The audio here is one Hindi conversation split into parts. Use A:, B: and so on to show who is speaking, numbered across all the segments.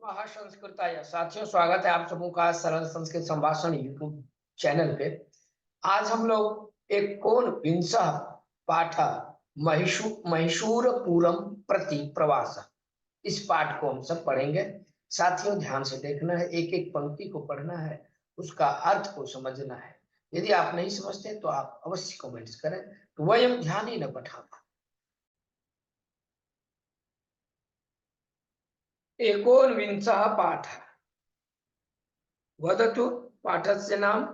A: संस्कृताय साथियों, स्वागत है आप सबों का सरल संस्कृत संभाषण यूट्यूब चैनल पे। आज हम लोग एक कोन विंशः पाठ महिषूर पूरम प्रति प्रवास, इस पाठ को हम सब पढ़ेंगे। साथियों ध्यान से देखना है, एक एक पंक्ति को पढ़ना है, उसका अर्थ को समझना है। यदि आप नहीं समझते तो आप अवश्य कमेंट्स करें। तो वयम ध्यान ही न पठामः। एकोनविंशः पाठः। वदतु पाठस्य नाम।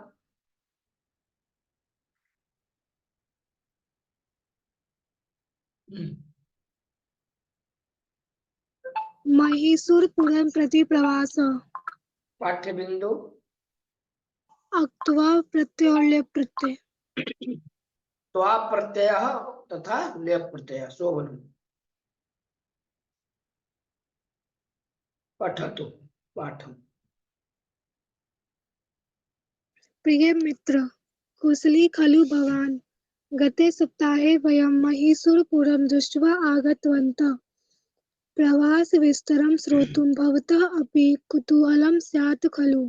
B: महिषूरपुरं प्रति प्रवासः।
A: पाठ्य बिंदु।
B: अक्त्वा प्रत्ययो लेप् प्रत्यय।
A: त्वा प्रत्ययः तथा लेप् प्रत्ययः। शोभनम्। पठतु पाठम्।
B: प्रिय मित्र, कुशली खलु भवान्? गते सप्ताहे वयं महिषूरपुरं दृष्ट्वा आगतवन्तः। प्रवासविस्तरं श्रोतुं भवतः अपि कुतूहलं स्यात् खलु?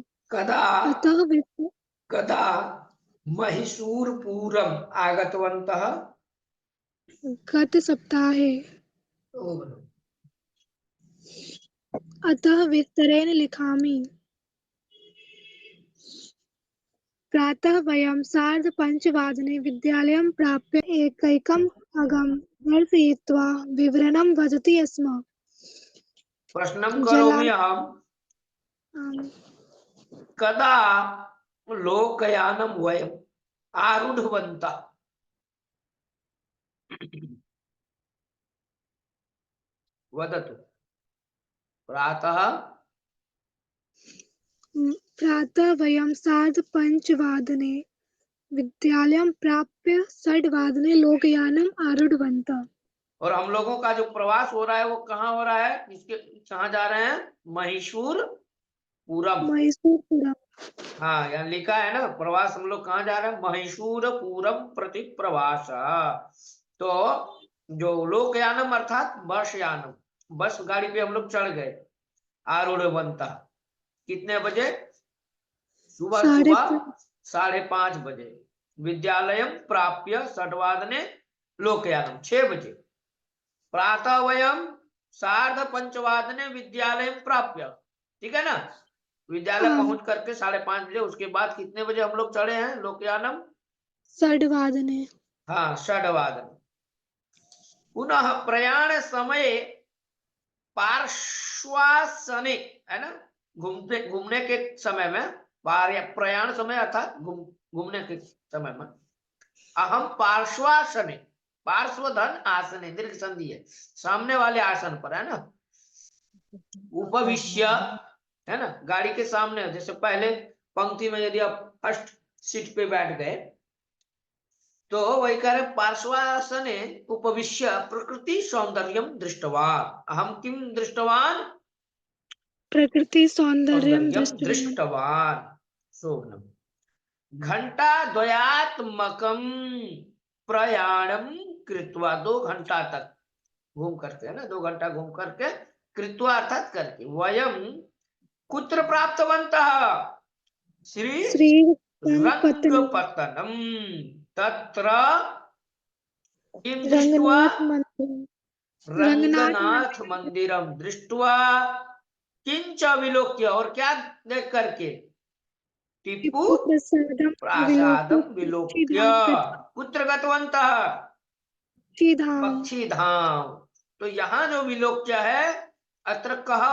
A: कदा महिषूरपुरम् आगतवन्तः?
B: गतसप्ताहे। अतः विस्तरेण लिखामि। प्रातः वयं 5:30 विद्यालयं प्राप्य एकैकम् अङ्गं दर्शयित्वा विवरणं वदति स्म।
A: प्रश्नं करोमि अहम्। कदा लोकयानं वयम् आरूढवन्तः? वदतु। प्रातः
B: वयं 5:30 विद्यालयं प्राप्य 6:00 लोकयानम् आरूढवन्तः।
A: और हम लोगों का जो प्रवास हो रहा है वो कहाँ हो रहा है? किसके कहाँ जा रहे हैं? महिषूरपुरम। हाँ, यहाँ लिखा है ना, प्रवास हम लोग कहाँ जा रहे हैं? महिषूरपुरम प्रति प्रवास। तो जो लोकयानम अर्थात बस यानम, बस गाड़ी पे हम लोग चढ़ गए। आरूढ़वन्तः कितने बजे? सुबह 5:30 बजे। विद्यालयम प्राप्य 6:00 लोकयानम 6 बजे। प्रातः वयम 5:30 विद्यालय प्राप्य। ठीक है ना? विद्यालय पहुंच करके 5:30 बजे। उसके बाद कितने बजे हम लोग चढ़े हैं लोकयानम?
B: 6:30।
A: हाँ, 6:30। पुनः प्रयाण समय पार्श्वासने, है ना, घूमने के समय में, प्रयाण समय अर्थात घूमने के समय में, अहम पार्श्वासने, पार्श्वधन आसने, दीर्घ संधि है, सामने वाले आसन पर, है ना, उपविश्य, है ना, गाड़ी के सामने। जैसे पहले पंक्ति में यदि आप फर्स्ट सीट पे बैठ गए तो वही कह रहे पार्श्वासने उपविश्य प्रकृति सौंदर्यम दृष्टवान। अहम किम दृष्टवान?
B: प्रकृति सौंदर्यम
A: दृष्टवान। शोभनम। घंटा द्वयात्मकम प्रयाणम कृत्वा, 2 घंटा तक घूम करके, है ना, 2 घंटा घूम करके, कृत्वा अर्थात करके, वयम कुत्र प्राप्तवन्तः? श्री रंगपत्तनम। तत्र किं दृष्ट्वा? रंगनाथ मंदिरम दृष्ट्वा। किंच विलोक्य, और क्या देख करके? टिप्पू प्रसादम विलोक्य। कुत्र गतवन्तः? पक्षीधाम। तो यहाँ जो विलोक्य है, अत्र कह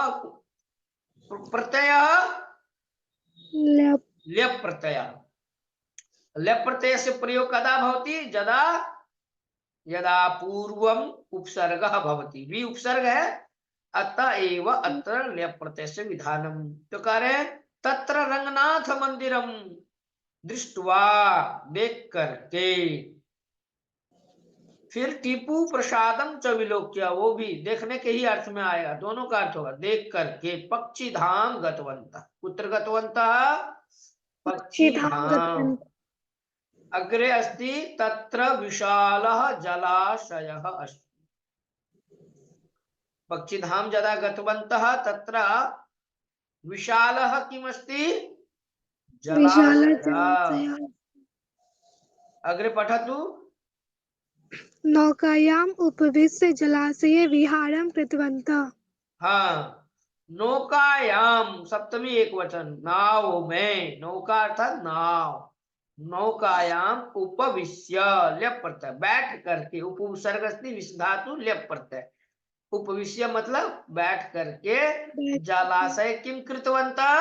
A: प्रत्यय? लेप प्रत्यय। लेप प्रत्यय से प्रयोग कदा भवति? यदा पूर्वम उपसर्गः भवति। भी उपसर्ग है, अतएव अत्र लेप प्रत्यय से विधानम। तो कह रहे तत्र रंगनाथ मंदिरम दृष्ट्वा, देख करके। फिर टीपू प्रसादम च विलोक्य, वो भी देखने के ही अर्थ में आएगा, दोनों का अर्थ होगा देख करके। पक्षीधाम गतवन्तः। कुत्र गतवन्तः? पक्षीधाम। अग्रे अस्ति तत्र विशालः जलाशयः अस्ति। पक्षीधाम यदा गतवन्तः तत्र विशालः किमस्ति
B: विशाल
A: जलाशयः।
B: जलाशयः।
A: अग्रे पठतु।
B: नौकायाम् उपविश्य जलाशये विहारं कृतवन्तः।
A: हाँ, नौकायाम सप्तमी एक वचन, नाव में, नौका अर्थात नाव, नौकायाम उपविश्य लेप प्रत्यय, बैठ करके, उपसर्ग अस्ति विस धातु लेप प्रत्यय, उपविश्य मतलब बैठ करके, जलाशय किम कृतवन्तः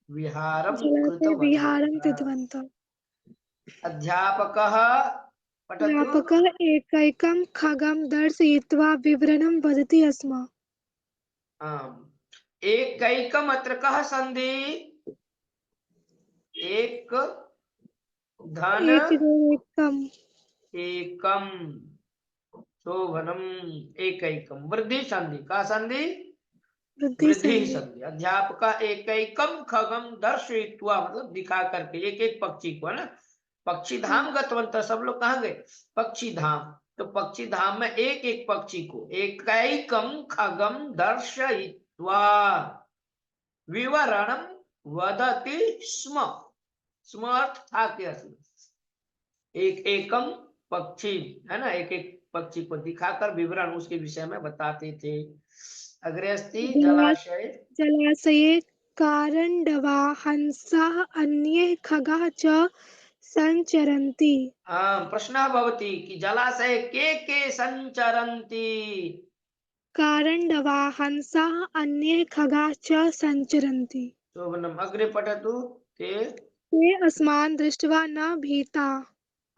A: विहारं
B: जलाशये विहारं
A: कृतवन्तः।
B: कृतवन्तः।
A: अध्यापकः पठतु।
B: अध्यापकः एकैकं खगं दर्शयित्वा विवरणं वदति स्म।
A: आम्, एकैकम् अत्र कः सन्धि, एक धन
B: एकैकम्
A: एकम, शोभनम, एकैकम, वृद्धि संधि का संधि,
B: वृद्धि
A: वृद्धि
B: संधि।
A: संधि। अध्यापक एकैकम खगम दर्शयित्वा मतलब दिखा करके, एक एक पक्षी को, है ना, पक्षी धाम गतवंत, सब लोग कहाँ गए, पक्षी धाम। तो पक्षी धाम में एक एक पक्षी को एकैकम खगम दर्शयित्वा विवरणम वदति स्म। स्म अर्थ था के असली, एक एकम पक्षी, है ना, एक एक पक्षी को दिखाकर विवरण उसके विषय में बताते थे। अग्रे अस्ति जलाशय।
B: जलाशये कारण्डवा हंसाः अन्ये खगाः च सञ्चरन्ति।
A: प्रश्नः भवति कि जलाशये के संचरन्ति।
B: कारण्डवा हंसाः अन्ये खगाः च सञ्चरन्ति।
A: शोभनम्। अग्रे पठतु। ते
B: ते अस्मान् दृष्ट्वा न भीताः।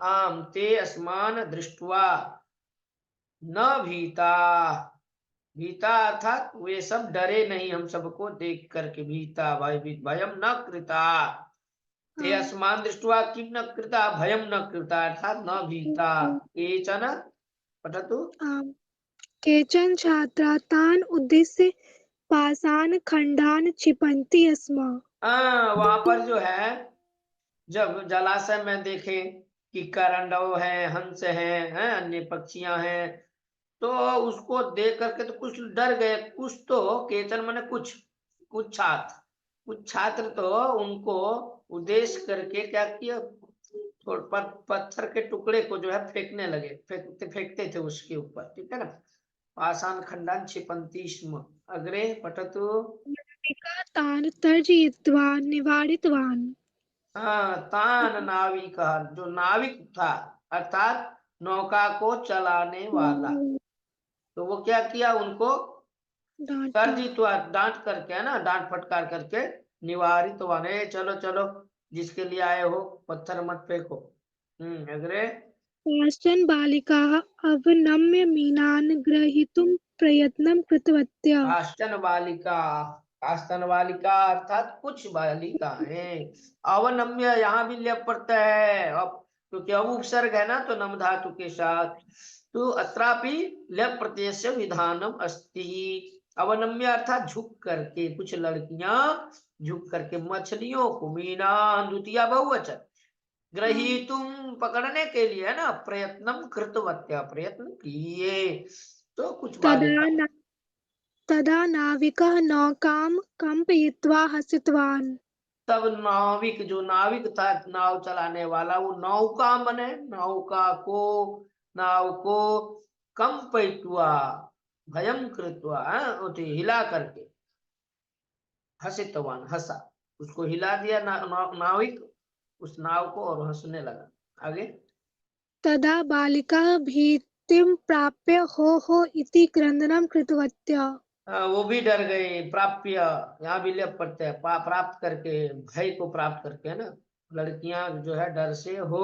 A: आम ते अस्मान् दृष्ट्वा न भीता, भीता अर्थात वे सब डरे नहीं हम सबको देख करके, भीता भाई भयम न कृता, ते अस्मान् दृष्ट्वा किं न कृता भयम न कृता अर्थात न भीता। केचन पठतु।
B: आम्। केचन छात्राः तान् उद्दिश्य पाषाणखण्डान् क्षिपन्ति स्म।
A: वहां पर जो है, जब जलाशय में देखे कि करंडव है, हंस है, अन्य पक्षियां हैं, तो उसको देख करके तो कुछ डर गए, कुछ तो केचन माने कुछ, कुछ छात्र तो उनको उद्देश्य करके क्या किया, पत्थर के टुकड़े को जो है फेंकने लगे, फेंकते थे उसके ऊपर, ठीक है ना, पाषाण खंडान क्षिपन्ति स्म। अग्रे पठतु।
B: नाविकः तान् तर्जयित्वा निवारितवान्।
A: हाँ, तान नाविक, जो नाविक था अर्थात नौका को चलाने वाला, तो वो क्या किया, उनको
B: डांटा।
A: तर्जित्वा, डांट करके, है ना, डांट फटकार करके, निवारित वाने, चलो चलो जिसके लिए आए हो पत्थर मत फेंको। अग्रे।
B: काश्चन बालिकाः अवनम्य मीनान् ग्रहीतुं प्रयत्नं कृतवत्यः।
A: काश्चन बालिका, काश्चन बालिका अर्थात कुछ बालिकाएं, अवनम्य यहाँ भी लेप पड़ता है अब, क्योंकि अब उपसर्ग है ना, तो नम धातु के साथ, तो अत्रापि लेप प्रत्यय से विधानम अस्ति। अवनम्य अर्थात झुक करके, कुछ लड़कियां झुक करके, मछलियों को, मीना द्वितीय बहुवचन, ग्रहीतुम पकड़ने के लिए, है ना, प्रयत्नम कृतवत्या प्रयत्न किए, तो कुछ
B: तदा
A: बालिका।
B: न तदा नाविकः नौकां कम्पयित्वा हसितवान्।
A: तब नाविक, जो नाविक था, नाव चलाने वाला, वो नौका मने नौका को, नाव को कंपयित्वा भयम कृत्वा, हिला करके, हसितवान हंसा, उसको हिला दिया नाविक उस नाव को, और हंसने लगा। आगे।
B: तदा बालिका भीतिं प्राप्य हो हो इति क्रन्दनं कृतवत्यः।
A: वो भी डर गए, प्राप्य यहाँ भी लेप पड़ते हैं, प्राप्त करके, भय को प्राप्त करके, है ना, लड़कियां जो है डर से हो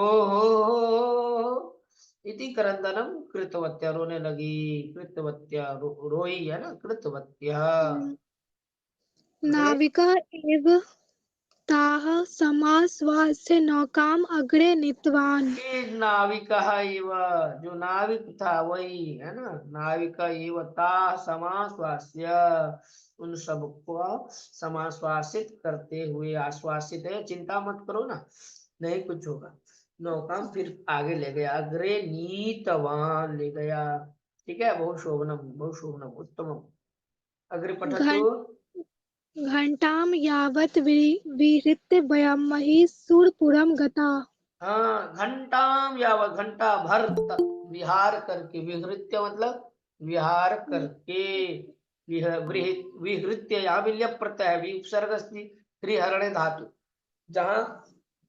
A: इति क्रंदनम कृतवत्या, रोने लगी, कृतवत्या रोई, है ना, कृतवत्या। अग्रे।
B: नाविकः एव ताः समाश्वास्य नौकाम् अग्रे नीतवान्।
A: नाविक जो नाविक था वही, है ना, नाविक ता समाश्वास्य, उन सबको समाश्वासित करते हुए, आश्वासित है, चिंता मत करो ना, नहीं कुछ होगा, नौका फिर आगे ले गया, अग्रे नीतवान ले गया, ठीक है, बहुत शोभनम, बहुत शोभनम, उत्तमम। अग्रे पठतु।
B: घंटां यावत् विहृत्य वयं महिषूरपुरं गताः।
A: हाँ, घंटाम या घंटा भर तक विहार करके, विहृत्य मतलब विहार करके, विहृत्य यहाँ भी ल्यप प्रत्यय है, भी उपसर्ग अस्ति त्रिहरणे धातु, जहाँ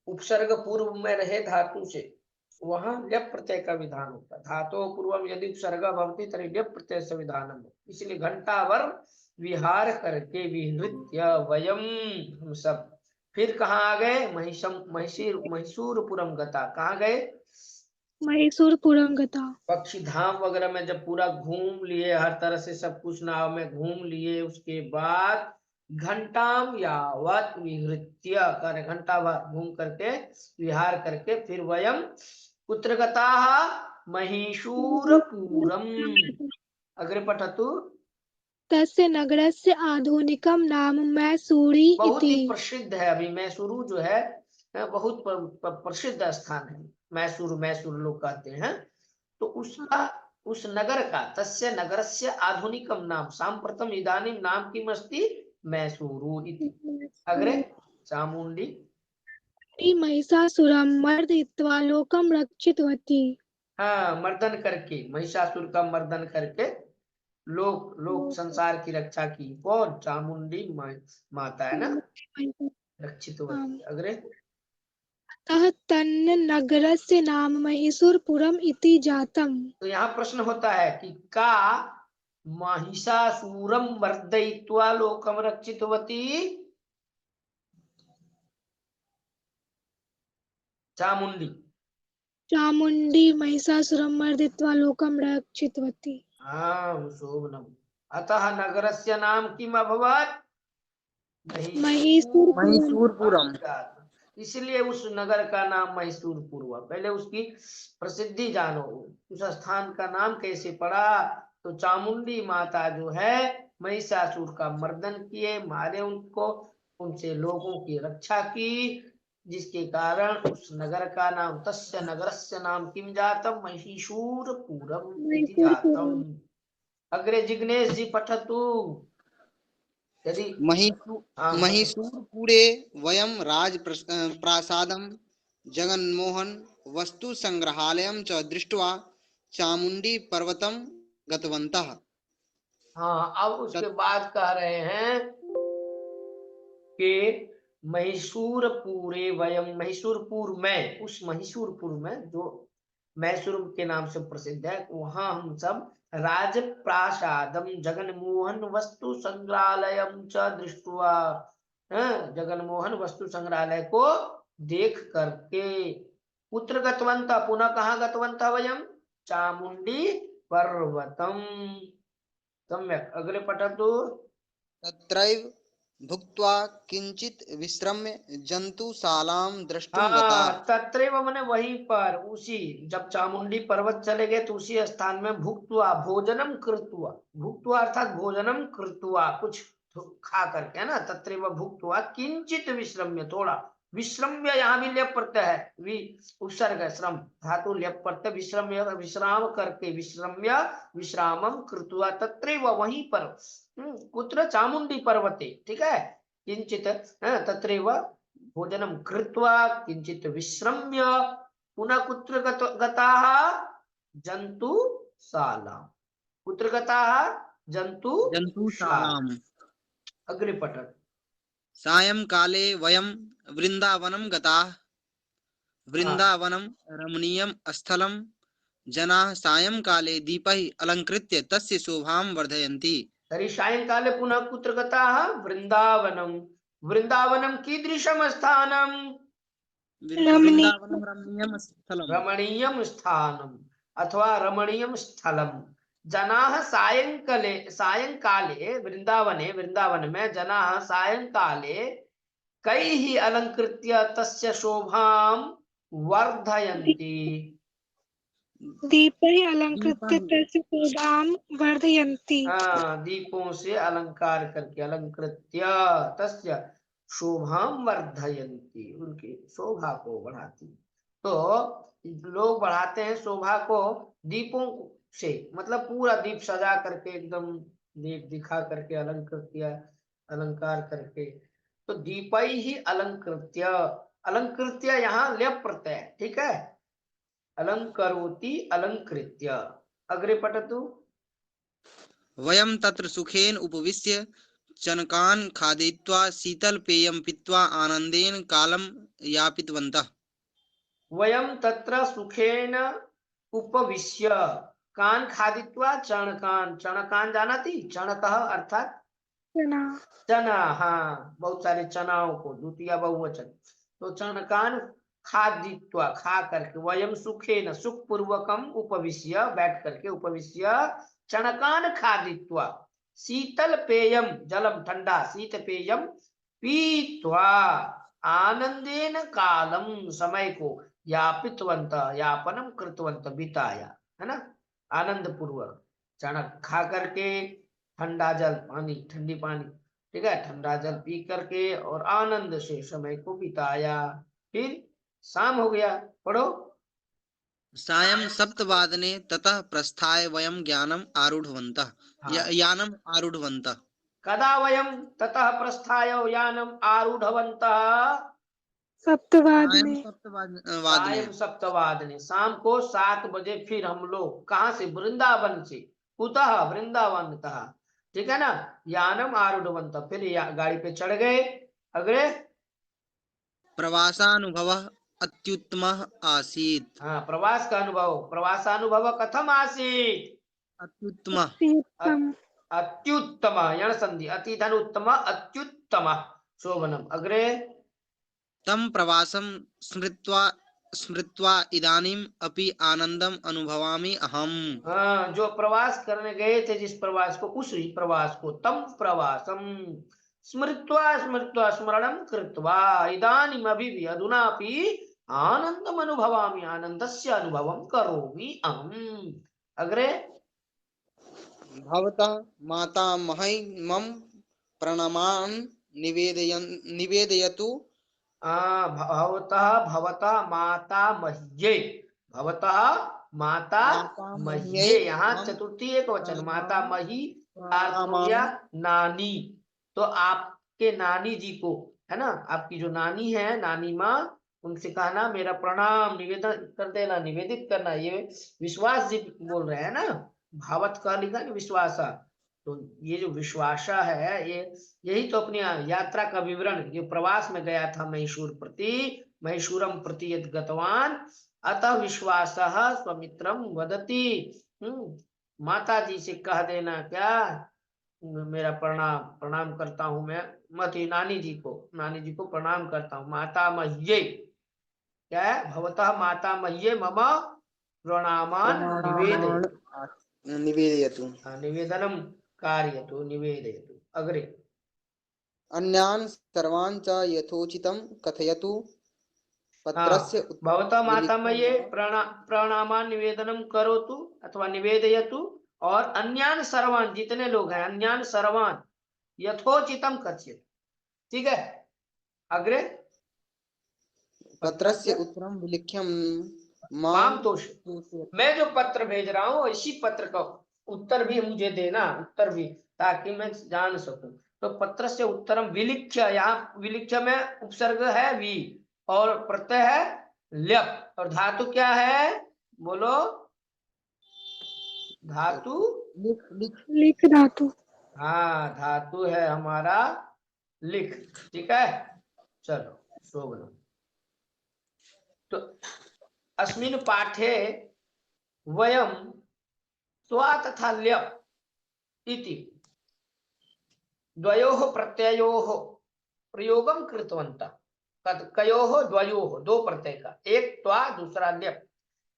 A: उपसर्ग पूर्व में रहे धातु से वहां ल्यप प्रत्यय का विधान होता है। धातु पूर्वम यदि उपसर्ग भवति तर्हि ल्यप प्रत्यय से विधानम, इसलिए घंटा भर विहार करके विहृत्य वयम हम सब फिर कहाँ आ गए, महिषूरपुरम गता, कहाँ गए,
B: महिषूरपुरं गताः।
A: पक्षी धाम वगैरह में जब पूरा घूम लिए, हर तरह से सब कुछ नाव में घूम लिए, उसके बाद घंटाम यावत विहृत्य कर, घंटा भर घूम करके विहार करके फिर वयम कुत्र गताः महिषूरपुरम। अग्रे पठतु।
B: तस्य नगरस्य आधुनिकं नाम मैसूरी
A: बहुत
B: इति।
A: ही प्रसिद्ध है, अभी मैसूरू जो है बहुत प्रसिद्ध स्थान है, मैसूर, मैसूर लोग कहते हैं। तो उसका, उस नगर का, तस्य नगरस्य आधुनिकम नाम सांप्रतम इदानीं नाम किमस्ति मैसूरू इति। अग्रे चामुंडी
B: महिषासुरं मर्दयित्वा लोकं रक्षितवती।
A: हाँ, मर्दन करके, महिषासुर का मर्दन करके लोक संसार की रक्षा की, कौन, चामुंडी माता है ना, रक्षित होती। अग्रे
B: अतः तन्नगरस्य नाम महिषूरपुरम् इति जातम्।
A: तो यहाँ प्रश्न होता है कि का महिषासुरम मर्दयित्वा लोकम रक्षितवती, चामुंडी,
B: चामुण्डी महिषासुरं मर्दयित्वा लोकं रक्षितवती।
A: हाँ शोभनम। अतः नगरस्य नाम किम अभवत्,
B: महिषूरपुरम्।
C: महिषूरपुरम।
A: इसलिए उस नगर का नाम मैसूरपुर हुआ। पहले उसकी प्रसिद्धि जानो, उस स्थान का नाम कैसे पड़ा, तो चामुंडी माता जो है महिषासुर का मर्दन किए, मारे उनको, उनसे लोगों की रक्षा की, जिसके कारण उस नगर का नाम, तस्य नगरस्य नाम किम जातम महिषूरपुरम इति जातम। अग्रे जिग्नेश जी पठतु। यदि
C: महिषूरपुरे वयं राजप्रासादं जगन्मोहन वस्तु संग्रहालयं च दृष्ट्वा चामुंडी पर्वतं गतवन्तः।
A: हाँ, अब उसके बाद कह रहे हैं कि महिषूरपुरे वयम, महिषूरपुर में, उस महिषूरपुर में जो मैसूर के नाम से प्रसिद्ध है, वहां हम सब राजप्रासादम जगन्मोहन वस्तु संग्रहालयम च दृष्ट्वा, जगन्मोहन वस्तु संग्रहालय को देख करके, कुत्र गतवंता, पुनः कहाँ गतवंता वयम, चामुंडी पर्वतम। सम्यक। अग्रे पठतु।
C: तत्रैव भुक्त्वा किंचित विश्रम्य जंतुशालां द्रष्टुं गता।
A: हाँ, तत्रैव माने वहीं पर, उसी, जब चामुंडी पर्वत चले गए तो उसी स्थान में भुक्त्वा, भोजनम कृत्वा, भुक्त्वा अर्थात भोजनम कृत्वा, कुछ खा करके, है ना, तत्रैव भुक्त्वा किंचित विश्रम्य, थोड़ा विश्रम्य, यहाँ भी ल्यप प्रत्यय है, उपसर्ग है, श्रम धातु ल्यप प्रत्यय, विश्रम्य विश्राम करके, विश्रम्य विश्रामम कृत्वा, तत्रैव वहीं पर, कुत्र, चामुंडी पर्वते, ठीक है, किंचित, तत्रैव भोजनम कृत्वा किंचित विश्रम्य, पुनः कुत्र गताः, जंतुशाला, कुत्र गताः, जंतुशाला।
C: जंतुशालाम्।
A: अग्रे पठत।
C: सायंकाले वयं वृन्दावनं गताः। वृन्दावनं रमणीयं स्थलं। जनाः सायंकाले दीपैः अलङ्कृत्य तस्य शोभां वर्धयन्ति।
A: तर्हि सायंकाले पुनः कुत्र गताः, वृंदावनम, वृंदावनम कीदृशम स्थानम,
C: वृन्दावनं रमणीयं स्थलं।
A: रमणीयम स्थानम अथवा रमणीयम स्थलम। जनाः सायंकाले, सायंकाले वृंदावने, वृंदावन में जनाः सायंकाले कैः अलंकृत्य तस्य शोभां वर्धयन्ति,
B: दीपैः अलङ्कृत्य तस्य शोभां वर्धयन्ति।
A: दीपों से अलंकार करके, अलंकृत्य तस्य शोभां वर्धयन्ति, उनकी शोभा को बढ़ाती। तो लोग बढ़ाते हैं शोभा को दीपों से, मतलब पूरा दीप सजा करके, एकदम दीप दिखा करके, अलंकृत किया, अलंकार करके। तो दीपै ही अलंकृत्य, अलंकृत्य यहाँ ल्यप प्रत्यय है, ठीक है। अलंकरोति अलंकृत्य। अग्रे पठतु।
C: वयं तत्र सुखेन उपविश्य चनकान् खादित्वा शीतलपेयं पीत्वा आनन्देन कालं यापितवन्तः।
A: वयं तत्र सुखेन उपविश्य कान खादित्वा चणकान, चणकान जानाति, चणकः अर्थात
B: चना
A: चना, हाँ बहुत सारे चनाओं को, द्वितीय बहुवचन। तो चणकान खादित्वा, खा करके, वयम सुखेन, सुख पूर्वकम उपविश्य, बैठ करके, उपविश्य चणकान खादित्वा शीतल पेयम, जलम ठंडा, शीत पेयम पीत्वा आनंदेन कालम, समय को, यापितवंत, यापनम कृतवंत, बिताया, है ना, आनंद पूर्वक। चणक खा करके, ठंडा जल, पानी, ठंडी पानी, ठीक है, ठंडा जल पी करके और आनंद से समय को बिताया। फिर शाम हो गया, पढ़ो।
C: सायं सप्तवादने ततः प्रस्थाय वयं ज्ञानम् आरूढवन्तः
A: हाँ,
C: यानम् आरूढवन्तः।
A: कदा वयं ततः प्रस्थाय यानम आरूढ़वन्तः?
C: सायं
B: सप्तवादने
C: वादने।
A: सायं सप्तवादने, शाम को 7 बजे फिर हम लोग कहाँ से, वृंदावन से, कुतः, वृंदावन तः, ठीक है ना। यानम आरूढ़वंत, फिर गाड़ी पे चढ़ गए। अग्रे,
C: प्रवासानुभवः अत्युत्तमः आसीत्।
A: हाँ, प्रवास का अनुभव, प्रवासानुभव कथम आसीत्?
C: अत्युत्तमः।
B: अत्युत्तम
A: अत्युत्तम, यण संधि, अति धन उत्तम, अत्युत्तम शोभनम। अग्रे,
C: तं प्रवासं स्मृत्वा स्मृत्वा इदानीम् अपि आनन्दम् अनुभवामि अहम्।
A: हाँ, जो प्रवास करने गए थे, जिस प्रवास को, उस ही प्रवास को, तम प्रवासम स्मृत्वा, स्मृत्वा स्मरणम कृत्वा इदानीम, अभी भी, अधुनापि आनंदम अनुभवामि, आनंदस्य अनुभवम करोमि अहम्। अग्रे,
C: भवतः मातामहैमं प्रणमान् निवेदयतु।
A: भवतः, भवतः माता मह्ये, भवतः माता
C: मातामह्यै
A: मह्ये, यहाँ
C: मम
A: चतुर्थी एक वचन, माता
C: प्रणमान्
A: मही का अर्थ हो गया
C: प्रणामान्।
A: नानी। तो आपके नानी जी को, है ना, आपकी जो नानी है, नानी माँ, उनसे कहना मेरा प्रणाम, निवेदन कर देना, निवेदित करना। ये विश्वास जी बोल रहे हैं ना, भावत का लिखा कि विश्वासा। तो ये जो विश्वासा है, ये यही तो अपनी यात्रा का विवरण, जो प्रवास में गया था मैसूर प्रति, मैसूरम प्रति यद गतवान, अतः विश्वासः स्वमित्रम वदति। माता जी से कह देना क्या, मेरा प्रणाम, प्रणाम करता हूं मैं, मती नानी जी को, नानी जी को प्रणाम करता हूँ। माता मह्ये, क्या है, भवतः माता मह्ये मम प्रणामान
C: प्रणामान्
A: निवेदयतु।
C: निवेदयतु।
A: निवेदनम कार्यतु, निवेदयतु। अग्रे,
C: अन्यान् सर्वान् च यथोचितं कथयतु। पत्रस्य
A: हाँ, भवतः
C: उत्तरं विलिख्य
A: मातामह्ये
C: मम
A: प्रणामान निवेदनम करोतु अथवा निवेदयतु, और अन्यान सर्वान, जितने लोग हैं, अन्यान सर्वान यथोचितम कथ्यत, ठीक है। अग्रे,
C: पत्रस्य
A: पत्रस्य
C: उत्तरं विलिख्य मां
A: माम तोष,
C: सूचयतु।
A: मैं जो पत्र भेज रहा हूँ, इसी पत्र का उत्तर भी मुझे देना, उत्तर भी, ताकि मैं जान सकूं। तो पत्र से उत्तरम विलिख्य, यहाँ विलिख्य में उपसर्ग है वी, और प्रत्यय है ल्यप, और धातु क्या है, बोलो, धातु,
C: लिख लिख।
B: लिख धातु
A: हाँ, धातु है हमारा लिख, ठीक है। चलो, शोभन। तो अस्मिन् पाठे वयम स्वा तथा ल्यप इति द्वयोः प्रत्ययोः प्रयोगम कृतवन्तः। कयोः, द्वयोः, दो प्रत्यय का, एक त्वा, दूसरा ल्यप।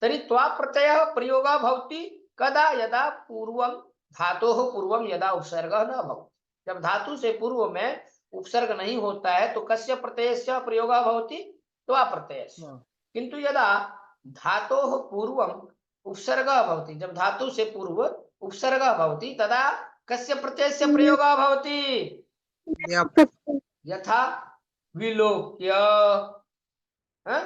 A: तर्हि त्वा प्रत्ययः प्रयोगः भवति कदा, यदा पूर्वं, धातोः पूर्वं यदा उपसर्गः न भवति। जब धातु से पूर्व में उपसर्ग नहीं होता है, तो कस्य प्रत्ययस्य प्रयोगः भवति, त्वा प्रत्ययस्य। किंतु यदा धातोः पूर्वं उपसर्गः भवति, जब धातु से पूर्व उपसर्गः भवति, तदा कस्य प्रत्ययस्य प्रयोगः भवति,
B: प्रत्यय
A: यथा विलोक्य, हाँ?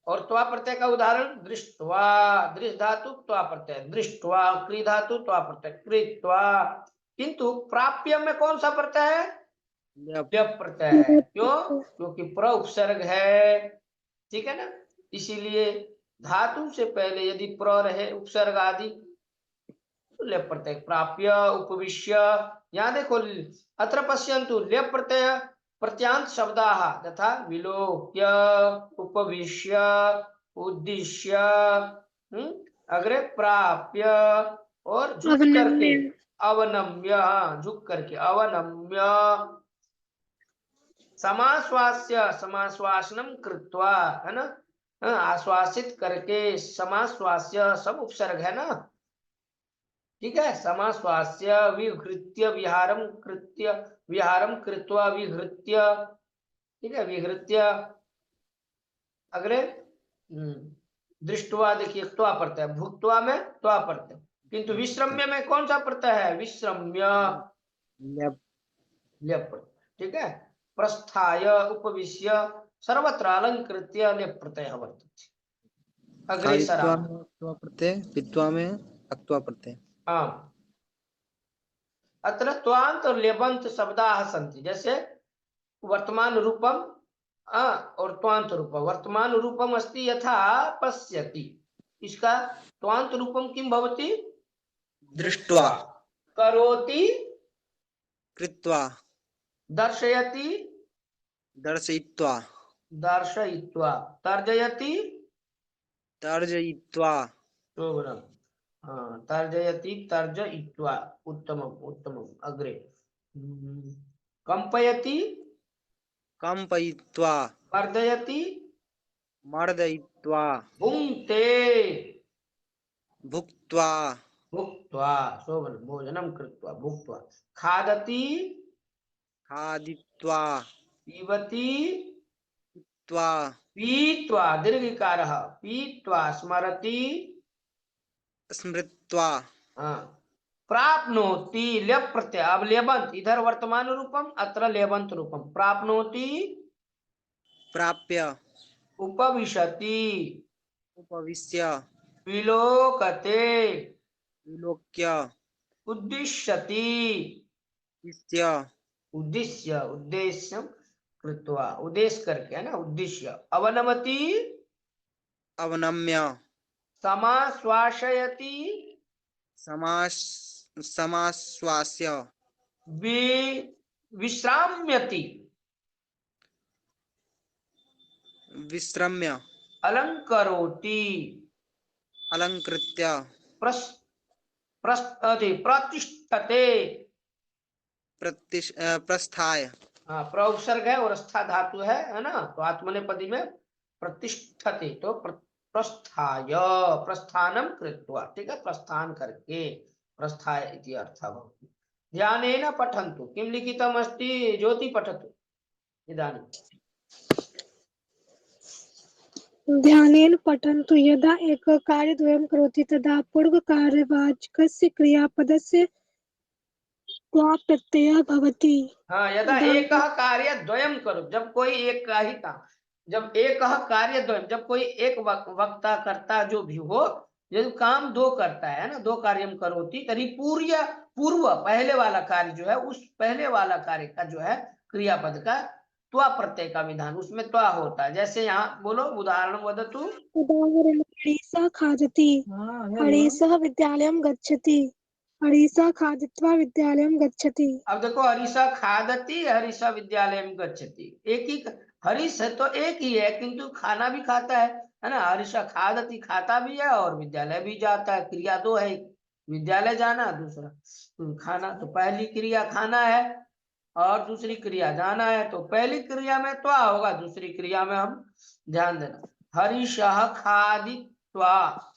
A: और त्वा प्रत्यय का उदाहरण दृष्टवा, दृष्ट धातु त्वा प्रत्यय, दृष्टवा, क्री धातु त्वा प्रत्यय, कृत्वा। किंतु प्राप्य में कौन सा प्रत्यय है,
C: ल्यप
A: ल्यप प्रत्यय है। क्यों? क्योंकि प्र उपसर्ग है, ठीक है ना, इसीलिए धातु से पहले यदि प्र रहे उपसर्ग आदि तो ल्यप प्रत्यय। प्राप्य, उपविश्य, यहाँ देखो, अत्र पश्यन्तु ल्यप प्रत्यय प्रत्यांत शब्दाः तथा विलोक्य, उपविश्य, उद्दिश्य, अग्रे प्राप्य और झुक करके,
B: अवनम्य
A: अवनम्य, हाँ, झुक करके अवनम्य, समाश्वास्य, समाश्वासनम कृत्वा, है ना, हाँ, आश्वासित करके, समाश्वास्य सब उपसर्ग है ना, ठीक है, समाश्वास्य, विहृत्य, विहारम कृत्वा, विहृत्य, ठीक है, विहृत्य, अग्रे दृष्टवा, देखिए त्वा प्रत्यय, भुक्त्वा में त्वा प्रत्यय, किंतु विश्रम्य में कौन सा प्रत्यय है? विश्रम्य,
C: ल्यप
A: ल्यप प्रत्यय, ठीक है। प्रस्थाय, उपविश्य, सर्वत्र अलंकृत्य ल्यप प्रत्यय वर्तते। अग्रेसरा,
C: खादित्वा में अक्त्वा प्रत्यय, पित्वा में अक्त्वा प्रत्यय।
A: हाँ, अत्र त्वांत और लेबंत शब्दाः सन्ति, जैसे वर्तमान रूपम और त्वांत रूपम। वर्तमान रूपम अस्ति यथा पश्यति, इसका त्वांत रूपम किम भवति?
C: दृष्ट्वा,
A: करोति,
C: कृत्वा,
A: दर्शयति,
C: दर्शयित्वा,
A: दर्शयित्वा, तर्जयति,
C: तर्जयित्वा,
A: शोभनम, हाँ, तर्जयति, तर्जयित्वा, उत्तमम उत्तमम, अग्रे कंपयति,
C: कंपयित्वा,
A: मर्दयति,
C: मर्दयित्वा,
A: भुङ्क्ते,
C: भुक्त्वा,
A: भुक्त्वा, शोभन, भोजनम कृत्वा, भुक्त्वा, खादति,
C: खादित्वा,
A: पीबति,
C: त्वा,
A: पीत्वा, दीर्घिकारः, पीत्वा, स्मरति,
C: स्मृत्वा,
A: हाँ, प्राप्नोति, ल्यप प्रत्यय, अब लेबंत, इधर वर्तमान रूपम, अत्र लेबंत रूपम, प्राप्नोति,
C: प्राप्य,
A: उपविशति,
C: उपविश्य,
A: विलोकते,
C: विलोक्य,
A: उद्दिश्यति,
C: इस्य,
A: उद्दिश्य, उद्देश्य कृत्वा, उद्देश्य करके, है ना, उद्देश्य, अवनमति,
C: अवनम्य,
A: समाश्वासयति,
C: समास समाश्वास्य,
A: विश्राम्यति,
C: विश्रम्य,
A: अलंकरोति,
C: अलंकृत्य,
A: प्रतिष्ठते,
C: प्रस्थाय,
A: हाँ, प्र उपसर्ग है और स्था धातु है ना, तो आत्मनेपदी में प्रतिष्ठते, तो प्रस्थाय, प्रस्थानम कृत्वा, ठीक है, प्रस्थान करके, प्रस्थाय इति अर्थः भवति। ध्यानेन पठन्तु, किं लिखितम् अस्ति? ज्योति पठतु इदानीं।
B: ध्यानेन पठन्तु, यदा एकः कार्यद्वयं करोति तदा पूर्वकार्यवाचकस्य क्रियापदस्य त्वा प्रत्ययः भवति।
A: हाँ, यदा एक कार्य द्वयम करो, जब कोई एक का ही काम, जब एक कार्य द्वयम, जब कोई एक वक्ता करता जो भी हो, यदि काम दो करता है ना, दो कार्यम करोति, तरी पूर्व पहले वाला कार्य जो है, उस पहले वाला कार्य का जो है क्रियापद का त्वा प्रत्यय का विधान, उसमें त्वा होता है। जैसे यहाँ बोलो, उदाहरण वदतु।
B: उदाहरणं, हरिषः खादति, हरिषः विद्यालयं गच्छति, हरिषः खादित्वा विद्यालयं गच्छति।
A: अब देखो, हरीशा खादती, हरीशा विद्यालय में गच्छति, एक ही हरीश है तो एक ही है, किंतु खाना भी खाता है ना, हरीशा खादती, खाता भी है और विद्यालय भी जाता है, क्रिया दो है, विद्यालय जाना, दूसरा खाना। तो पहली क्रिया खाना है और दूसरी क्रिया जाना है, तो पहली क्रिया में त्वा होगा, दूसरी क्रिया में हम ध्यान देना, हरीशः खादित्वा।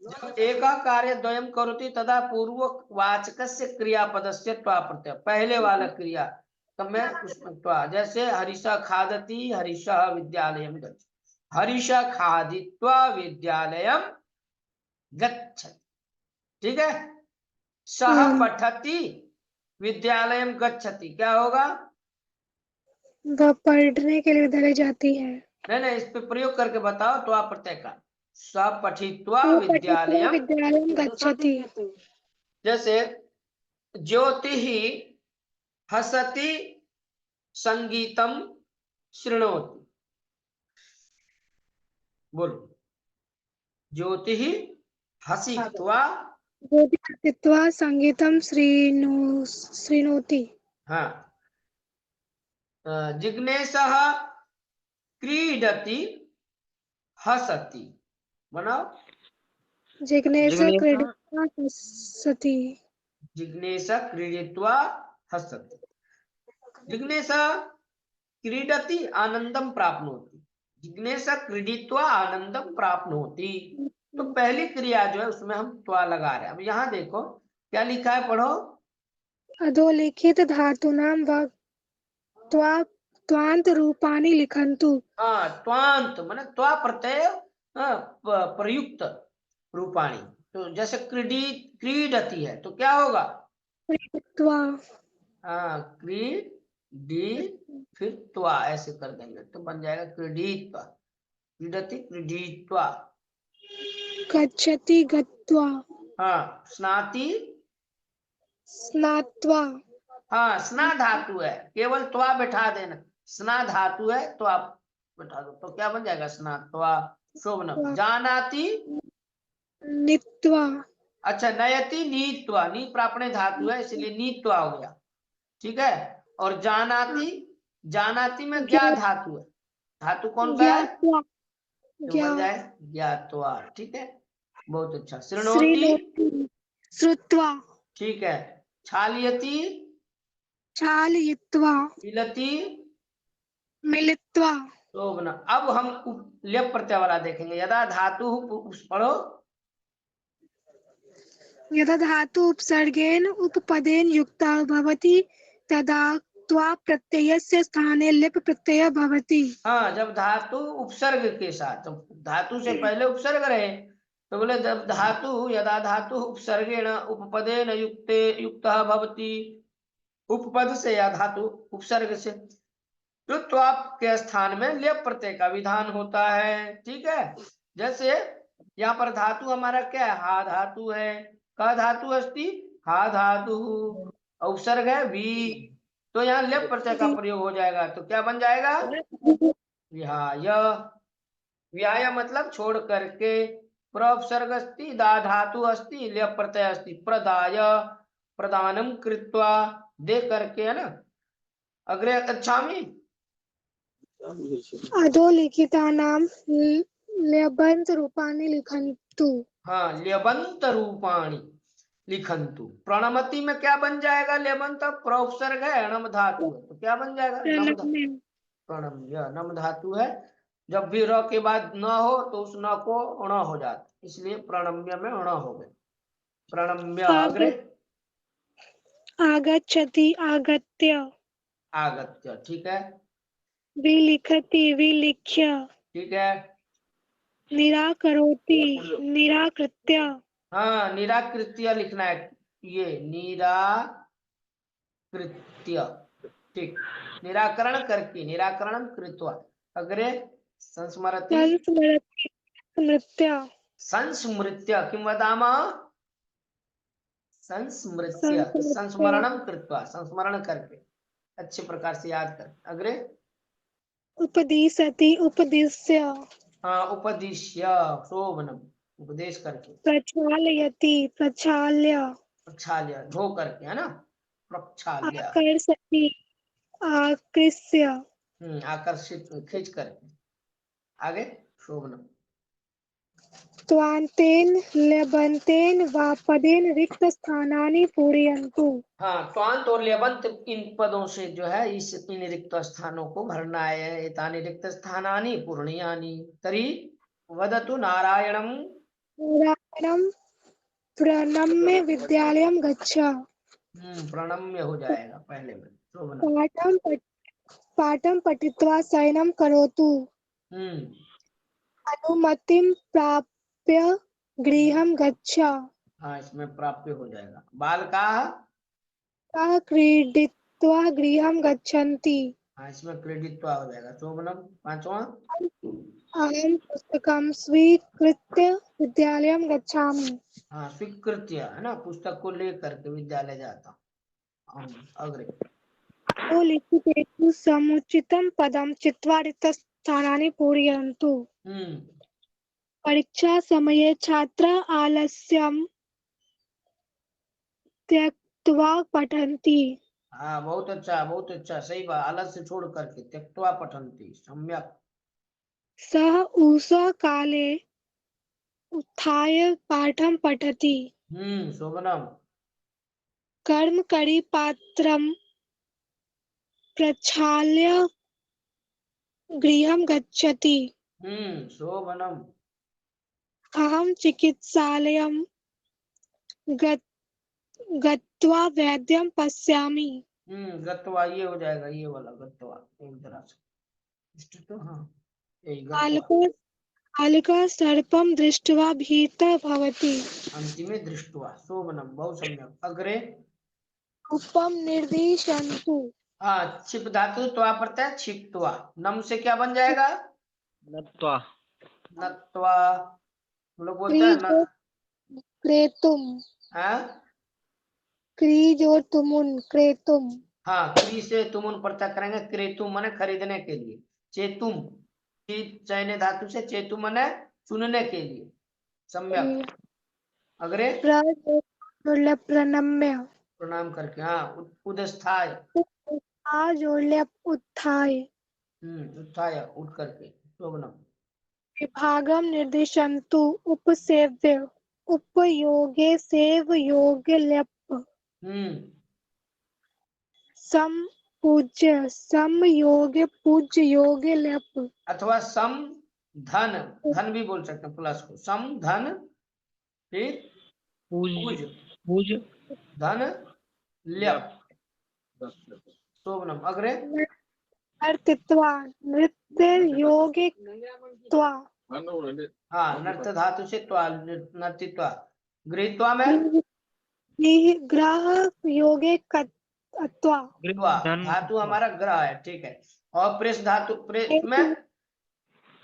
A: जब एक कार्य द्वयम करोति तदा पूर्ववाचकस्य क्रियापदस्य त्वा प्रत्यय, पहले वाला क्रिया तब मैं उसमें त्वा, जैसे हरीशा खादति, हरीशः विद्यालयं गच्छति, हरीशा खादित्वा विद्यालयं गच्छति, ठीक है। सह पठति, विद्यालयं गच्छति, क्या होगा?
B: वह पढ़ने के लिए विद्यालय जाती है।
A: नहीं, इस पे प्रयोग करके बताओ त्वा प्रत्यय का। स पठित्वा
B: वह पठित्वा
A: विद्यालयं,
B: विद्यालयं गच्छति।
A: जैसे ज्योति हसति संगीतम शृणोति। बोलो। ज्योतिः हसित्वा,
B: ज्योतिषित्वा संगीतं शृणोति।
A: हाँ, जिग्नेशः क्रीडति हसति। बनाओ।
B: जिग्नेश
C: जिग्नेशः
B: क्रीडित्वा हसति।
A: जिग्नेश क्रीडित्वा हसति। जिग्नेश क्रीडति आनंदम प्राप्नोति। जिग्नेश क्रीडित्वा आनंदम प्राप्नोति। तो पहली क्रिया जो है उसमें हम त्वा लगा रहे हैं। अब यहाँ देखो क्या लिखा है, पढ़ो।
B: अधोलिखित धातूनां व त्वान्त रूपाणि लिखन्तु।
A: हाँ, त्वांत माने त्वा प्रत्यय, हाँ, प्रयुक्त रूपाणी। तो जैसे क्रीडति है तो क्या होगा,
B: क्रीडित्वा।
A: हाँ, क्रीडी फिर त्वा ऐसे कर देंगे तो बन जाएगा क्रीडित्वा। क्रीडति क्रीडित्वा।
B: गच्छति गत्वा।
A: हाँ, स्नाति,
B: स्नात्वा।
A: हाँ, स्ना धातु है, केवल त्वा बैठा देना। स्ना धातु है तो आप बैठा दो तो क्या बन जाएगा, स्नात्वा। शोभनम। जानाति,
B: नीत्वा।
A: अच्छा, नयति नीत्वा। नी प्रापणे धातु है इसलिए नीत्वा हो गया, ठीक है। और जानाति, जानाति में ज्ञा धातु है। धातु कौन सा है,
B: ज्ञात्वा।
A: तो बन जाए ज्ञात्वा, ठीक है। बहुत अच्छा। शृणोति,
B: शृणोति। श्रुत्वा।
A: ठीक है। छालयति,
B: चालयित्वा।
A: मिलति,
B: मिलित्वा।
A: शोभन। अब हम लेप प्रत्यय वाला देखेंगे। यदा धातु, पढ़ो।
B: यदा धातु उपसर्गेण उपपदेन युक्ता भवति तदा त्वा प्रत्ययस्य स्थाने लिप प्रत्यय भवति।
A: हाँ, जब धातु उपसर्ग के साथ, जब धातु से पहले उपसर्ग रहे तो बोले जब धातु, यदा धातु उपसर्गेण उपपदेन युक्तः भवति, उपपद से या धातु उपसर्ग से, तो त्वा के स्थान में लेप प्रत्यय का विधान होता है, ठीक है। जैसे यहाँ पर धातु हमारा क्या है, हा धातु है। का धातु अस्ति, हा धातु। उपसर्ग है वी, तो यहाँ लेप प्रत्यय का प्रयोग हो जाएगा तो क्या बन जाएगा, विहाय। विहाय मतलब छोड़ करके। प्रउपसर्ग अस्ति, दा धातु अस्ति, लेप प्रत्यय अस्ति, प्रदाय, प्रदानम कृत्वा, दे करके, है ना। अग्रे गच्छामि।
B: अधोलिखितानां लेबन्त रूपाणि लिखन्तु।
A: हाँ, लेबंत रूपाणी लिखंतु। प्रणमति में क्या बन जाएगा, लेबंत प्रउपसर्ग है, अणम धातु है तो क्या बन जाएगा, नम धातु। प्रणम्य नम धातु है। जब भी र के बाद न हो तो उस न को ण हो जाता, इसलिए प्रणम्य में ण हो गए। प्रणम्य। अग्रे
B: आगच्छति आगत्य।
A: आगत्य, ठीक है,
B: विलिखति विलिख्य।
A: ठीक है।
B: निराकरोति निराकृत्य।
A: हाँ, निराकृत्य लिखना है, ये निराकृत्य, ठीक। निराकरण करके, निराकरण कृत्वा। अग्रे संस्मरति,
B: संस्मरति स्मृत्य।
A: संस्मृत्य किं वदामः, संस्मृत्य, संस्मरणम कृत्वा, संस्मरण करके, अच्छे प्रकार से याद कर। अग्रे
B: उपदिशति उपदिश्य।
A: हाँ, उपदिश्य, शोभनम, उपदेश करके।
B: प्रक्षालयति प्रक्षाल्य।
A: प्रक्षाल्य, धो करके, है ना, प्रक्षाल्य।
B: आकर्षति आकृष्य।
A: आकर्षित, खींच करके। आगे शोभनम।
B: त्वान्तेन लेबन्तेन वा पदेन रिक्तस्थानानि पूरयन्तु।
A: हाँ, त्वांत और लेबंत इन पदों से जो है इन रिक्त स्थानों को भरना है। एतानि रिक्त स्थानानि पूर्णीयानि। तर्हि वदतु नारायणम।
B: नारायणं प्रणम्य विद्यालयं गच्छ।
A: प्रणम्य हो जाएगा पहले में, शोभनम।
B: पाठं पठित्वा शयनं करोतु।
A: हम्म
B: अनुमतिं प्राप्य गृहं गच्छ।
A: हाँ, इसमें प्राप्य हो जाएगा। बालका,
B: ताः क्रीडित्वा गृहं गच्छन्ति।
A: हाँ, इसमें क्रेडित्वा हो जाएगा, शोभनम। पांचवा,
B: अहं पुस्तकं स्वीकृत्य विद्यालयं गच्छामि।
A: हाँ, स्वीकृत्य, है ना, पुस्तक को लेकर के विद्यालय जाता हूँ। अग्रे
B: तो लिखितेषु समुचितं पदं चित्वा रिक्तस्थानानि पूरयन्तु। परीक्षा समये छात्राः आलस्यं त्यक्त्वा पठन्ति।
A: हाँ, बहुत अच्छा, सही बात। आलस्य छोड़ करके त्यक्त्वा पठन्ति, सम्यक।
B: सः उषः काले उत्थाय पाठं पठति।
A: शोभनम।
B: कर्मकरी पात्रं प्रक्षाल्य गृहं गच्छति।
A: शोभनम।
B: अहं चिकित्सालयं गत्वा वैद्यं पश्यामि।
A: गत्वा ये हो जाएगा, ये वाला गत्वा एक तरह से। इष्ट तो हाँ, यही गत्वा।
B: बालकः सर्पं दृष्ट्वा भीतः भवति।
A: अंतिमे दृष्ट्वा, शोभनम, बहुत सम्यक। अग्रे।
B: रूपं निर्दिशन्तु।
A: हाँ, छिप धातु त्वा पड़ता है, छिपत्वा। नम से क्या बन जाएगा?
C: नत्वा
A: नत्वा। हम लोग बोलते हैं न।
B: क्रेतुम।
A: हाँ,
B: क्रीज और तुमुन क्रेतुम।
A: हाँ, क्री से तुमुन प्रत्यय करेंगे। क्रेतुम माने खरीदने के लिए। चेतुम, चयने धातु से चेतुम माने चुनने के लिए। सम्यक। अग्रे।
B: प्रणम्य।
A: प्रणाम करके। हाँ, उदस्थाय।
B: उत्थाय।
A: उत्थाय, उठ करके। शोभनम।
B: विभागं निर्दिशन्तु। उपसेव्य उपयोगे सेवयोगे ल्यप। संपूज्य समयोगे पूज्य योगे ल्यप।
A: अथवा सम धन, धन भी बोल सकते हैं प्लस को। सम धन, फिर पूज,
C: पूज
A: धन ल्यप। शोभनम। अग्रे।
B: नर्तित्वा नृत्य योगे त्वा।
A: हाँ, नर्त धातु से त्वा, नर्तित्वा। गृहीत्वा में
B: ग्रह योगे त्वा।
A: त्वा, धातु हमारा ग्रह है, ठीक है। और प्रेस धातु, प्रेस में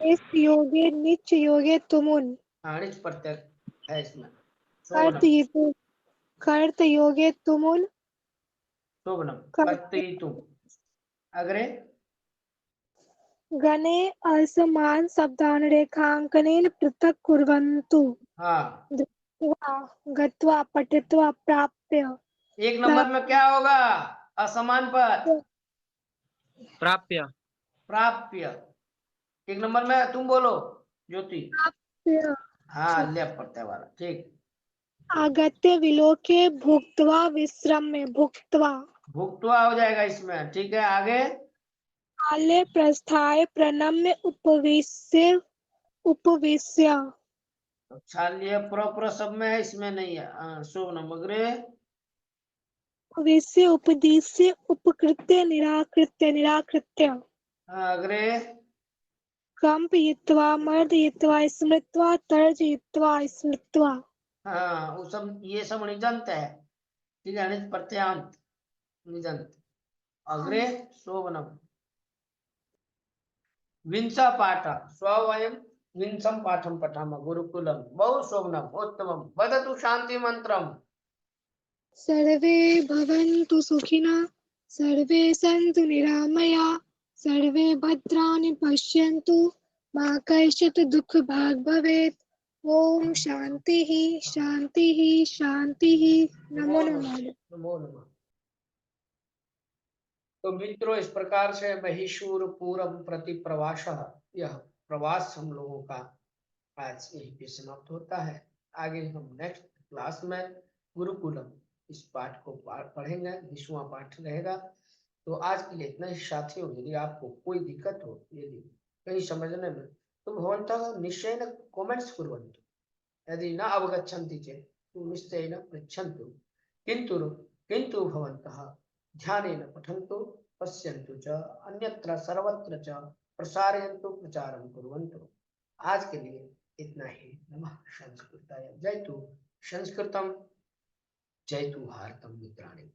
B: इस योगे निच योगे तुमुन।
A: निच प्रत्यय है इसमें।
B: कर्त योगे तुमुन।
A: शोभनम, कर्तयितुम। अग्रे।
B: गणे असमान शब्दान् रेखांकनेन पृथक् कुर्वन्तु।
A: हाँ,
B: दृष्ट्वा गत्वा पठित्वा प्राप्य।
A: एक नंबर में क्या होगा? असमान पद।
C: प्राप्य
A: प्राप्य। एक नंबर में तुम बोलो ज्योति।
B: प्राप्य।
A: हाँ, लेप प्रत्यय वाला, ठीक।
B: आगत्य विलोके भुक्त्वा विश्रम्य भुक्त्वा।
A: भुक्त्वा हो जाएगा इसमें, ठीक है। आगे।
B: काले प्रस्थाय प्रणम्य उपविश्य उपविश्य।
A: छाल्य प्र सब में है, इसमें नहीं है। शोभनम। अग्रे।
B: उपविश्य उपदिश्य उपकृत्य निराकृत्य निराकृत्य।
A: अग्रे।
B: कंपयित्वा मर्दयित्वा स्मृत्वा तर्जयित्वा स्मृत्वा।
A: हाँ, वो सब, ये सब निजंत है, ठीक है। निज प्रत्यांत, निजंत। अग्रे। शोभनम। विंसा पाठ स्वयं विंसम पाठम पठामः गुरुकुलम। बहु शोभनम, उत्तमम। वदतु शांति मंत्रम।
B: सर्वे भवन्तु सुखिनः सर्वे सन्तु निरामयाः सर्वे भद्राणि पश्यन्तु मा कश्चित् दुःखभाग् भवेत्। ओम शांतिः शांतिः शांतिः। नमो नमः।
A: नमो नमः। तो मित्रों, इस प्रकार से महिषूर पूरम प्रति प्रवासः, यह प्रवास हम लोगों का आज यहीं पे समाप्त होता है। आगे हम नेक्स्ट क्लास में गुरुकुलम इस पाठ को पढ़ेंगे। 20वां पाठ रहेगा। तो आज के लिए इतना ही साथियों। यदि आपको कोई दिक्कत हो, यदि कहीं समझने में, तो भवन्तः निश्चयेन कमेंट्स कुर्वन्तु। यदि न अवगच्छन्ति चेत् निश्चयेन पृच्छन्तु। किन्तु किन्तु भवन्तः ध्यानेन पठन्तु, पश्यन्तु च, अन्यत्र सर्वत्र च प्रसारयन्तु, प्रचारं कुर्वन्तु। आज के लिए इतना ही। नमः संस्कृताय। जयतु संस्कृतम, जयतु भारतम मित्राणि।